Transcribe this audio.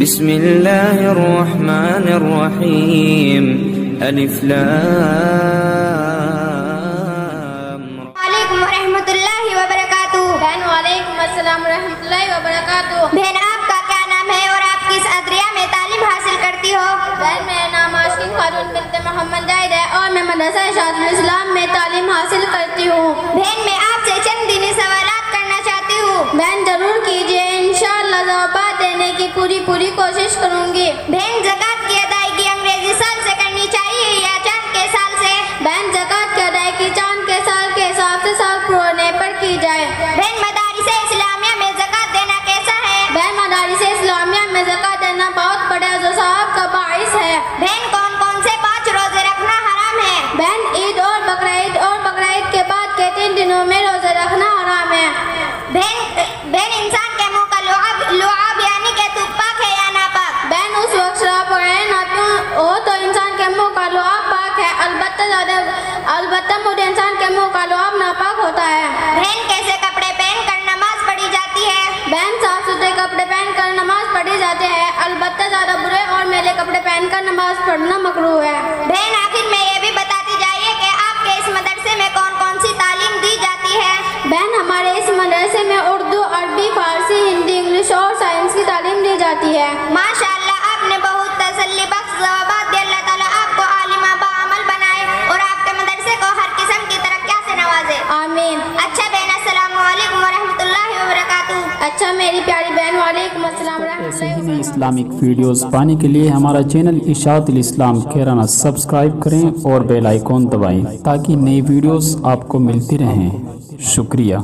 بسم اللہ الرحمن الرحیم الف لام وعلیکم ورحمۃ اللہ وبرکاتہ۔ بہن وعلیکم السلام ورحمۃ اللہ وبرکاتہ۔ بہن آپ کا کیا نام ہے اور آپ کس ادریہ میں تعلیم حاصل کرتی ہو؟ بہن میرا نام عاشقین خاتون بنت محمد جاہد ہے اور میں مدرسہ ارشاد الاسلام میں تعلیم حاصل کرتی ہوں۔ بہن میں آپ سے چند دینی سوالات کرنا چاہتی ہوں۔ بہن ضرور کیجیے، انشاءاللہ جوابات دینے کی پوری کوشش کروں گی۔ بہن زکوٰۃ کی ادائیگی انگریزی سال سے کرنی چاہیے یا چاند کے سال سے؟ بہن زکوٰۃ کی ادائیگی چاند کے سال کے حساب سے سال پورا ہونے پر کی جائے۔ بہن مدارس اسلامیہ میں زکوٰۃ دینا کیسا ہے؟ بہن مدارس اسلامیہ میں زکوٰۃ دینا بہت بڑے عزو ثواب کا باعث ہے۔ بہن کون کون سے 5 روزے رکھنا حرام ہے؟ بہن عید اور بقرعید کے بعد کے 3 دنوں میں روزے رکھنا حرام ہے۔ بہن انسان کے منہ کا لعاب یعنی کہ تھوک پاک ہے یا ناپاک؟ بہن اس وقت شراب وغیرہ نہ ہو تو انسان کے منہ کا لعاب پاک ہے، البتہ مجھے انسان کے منہ کا لعاب ناپاک ہوتا ہے۔ بہن کیسے کپڑے پہن کر نماز پڑھی جاتی ہے؟ بہن صاف ستھرے کپڑے پہن کر نماز پڑھی جاتی ہے، البتہ زیادہ برے اور میلے کپڑے پہن کر نماز پڑھنا مکروہ ہے۔ بہن آخر میں یہ بھی بتاتی جائیے کہ آپ کے اس مدرسے میں کون کون سی تعلیم دی جاتی ہے؟ بہن ہمارے اس مدرسے میں اردو، عربی، فارسی، ہندی، انگلش اور سائنس کی تعلیم دی جاتی ہے۔ ماشاءاللہ آپ نے بہت تسلی بخش جوابات دی۔ اللہ تعالیٰ آپ کو عالمہ بعمل بنائے اور آپ کے مدرسے کو ہر قسم کی ترقیات سے نوازے، آمین۔ اچھا بہن السلام علیکم ورحمۃ اللہ وبرکاتہ۔ اچھا میری پیاری بہن وعلیکم السلام ورحمۃ ایسے اللہ ہی وبرکاتہ۔ نئی اسلامک ویڈیوز پانے کے لیے ہمارا چینل اشاعت الاسلام کیرانہ سبسکرائب کریں اور بیل آئیکن دبائیں تاکہ نئی ویڈیوز آپ کو ملتی رہیں۔ شکریہ۔